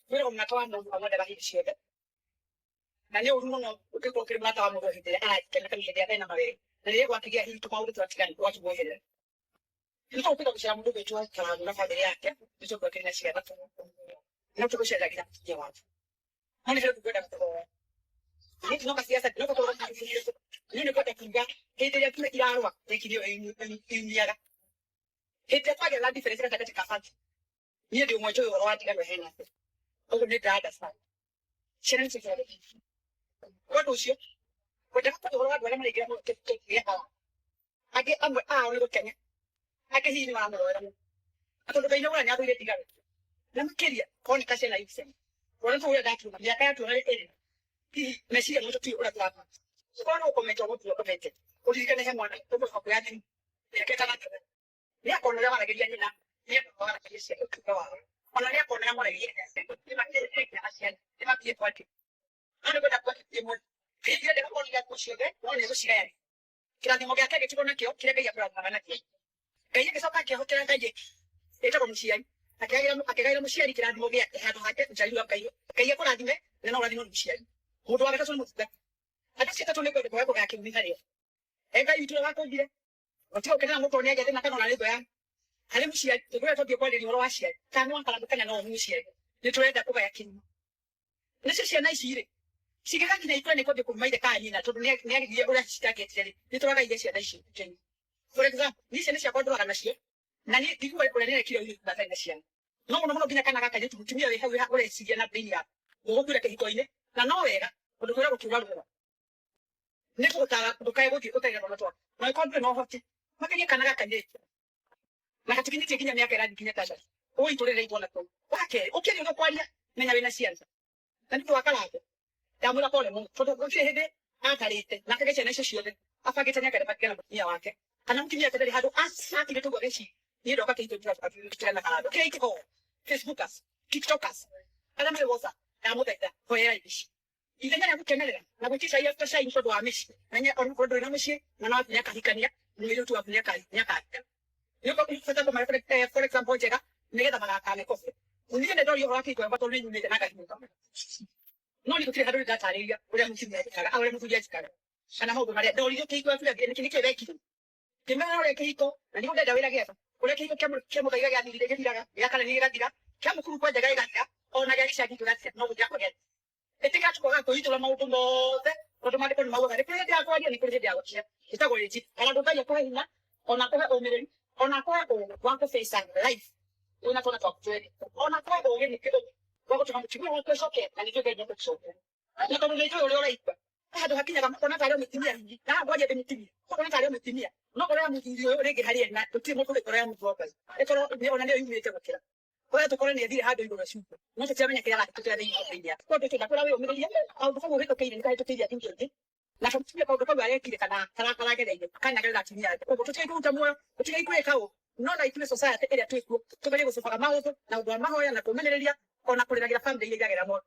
Vile mnatoa ndo pamoja na hii shida. Na leo unaona ukiko kile mnatoa mmoja hivi. Kana kama shida tena mawe. Na leo wakigia hii tumauri tuatikani watu boye. Ndio upika kushara mdogo wetu kama na familia yake. Ndio kwa kile shida watu. Na tukoshia kila kitu ya watu. Hali ndio kwenda kutoa. Ni tunaomba siasa tunaomba kwa watu. Nini kwa takinga? Hii ya kile kilarwa. Tekilio India. Hii kwa la difference katika kafati. Ni ndio mmoja wao watu kama hena. Au ni dada sana. Shirani sasa. Watu usio. Kwa sababu watu wale mligira kwa ake amwe ole Kenya. Ake hii ni mambo wala. Atoto baina wala nyato ile tigara. Na mkeria koni kashe na yuse. Wala tu ya datu ya kaya tu ile. Hii mesia mtu tu ula hapa. Kwa uko mtu wa comment. Ulikana hemo na kwa kwa yani. Ya keta na. Ni akona ya wala gelia nina. Ni akona wala gelia kwa. Ona ni akona ya wala gelia. Ni makere ya asian. Ni mapie kwa. Ana kwenda kwa timu. Hii ndio kwa ya kushika. Wale ndio shika. Kila demo yake kitu na kio kile ya brother na kio. Kaya kisa pake hotel kaje. Eta kwa mshia. Akagira mshia kila demo yake hado hake kujaliwa kayo. Kaya kwa dime na wala dimo mshia. Hudo wale kaso mutda. Hata sita tole kwa kwa yake mhali. Eka itu wako jile. Otio kana moto ni aje tena kana na lebo ya. Hale mshia tukua tobie kwa ni wala shia. Kana wakala bukanya na mshia. Ni tuenda kwa yake. Na sisi na isire. Sikika kina itwa ni kwa kumaida kani na todo ni ora sitake tele ni to waka ile daishi tena for example ni sene kwa ndo kana shia na ni dikuwa kwa nene kile ile na tena shia no no kina kana kaka yetu kutumia wewe hawe ora sija na bilia ngo kula ke ine na no wega ndo kwa kutuwa ndo ne ko ta ndo kai wote utaira ndo to na kwa ndo no hote makanya kana kaka yetu na katikini tikinya miaka radi kinya tasha oi tole ile bona to wake okay ndo kwa lia menya wena sianza na ndo wakala hapo Tamula pole mo foto kwa hede akalete na kaka chana shishio afage tanya kada pakela mtia wake anamtimia kada hado asa kile to goreshi ni ndo kaka ito tuta na kala okay iko facebookas tiktokers kada mwe wosa tamu tata hoya ishi ile ngana kukenelera na kutisha hiyo tasha info do amishi nanya on kodo na mishi na na nya kahikania ni ile tu afanya kali nya kaka yuko kufata kwa for example jega nigeta malaka ne kofe unige ndo yo wake kwa bato ni ni na kaka no ni kutira hado data ile ule mtimia kaka au ule mtuja kaka ana mambo mali ndo ile kiko afya ni kile beki kimena ule kiko na ni ule dawila gefa ule kiko kemo kaiga ya ni ile kila ya kala ni gira kemo kuru kwa jaga ya ona ya kisha kitu gati no ya kwa gati etika chukua kwa hiyo la mauto mbote automatic ni maua kale kile ya kwa ni kile ya kwa kita kwa hiyo ala ndo ya kwa ina ona kwa omere ona kwa wako face live una tona talk to ona kwa wewe ni kidogo wako tunamchukua wako soke na ndio ndio kwa soke na kama ndio ule ipa hado hakinya kama kona tarehe umetimia hivi na ngoja umetimia kona tarehe umetimia no kona mtindio rege hali na tutimo kule kona mvoka ekoro ona leo yumete kwa kila kwa hiyo tukone ni hado ndio nashuka na tutamenya kila kitu tutia ndio kwa hiyo tunakula wewe umelia au kwa hiyo kile ndio tutia kingi na tutamenya kwa sababu yale kile kana gele kana gele latimia kwa hiyo tutia kutamua tutia ikwe kao no na ikule society ile tu tubele kusofa maoto na ndo mahoya na kumenelelia ona kuliragira family ile gagera mo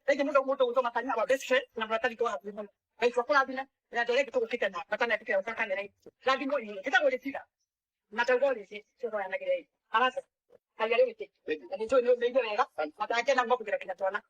ege mundo utoma tanya wa best friend na mratali kwa hapo ai kwa kula bila na dole kitu kufika na patana kitu kwa kana ile lazima ni kitabu fika na tawali sio kwa na gere haraka hali ile ndio ndio ndio mata yake na mambo kila kinatona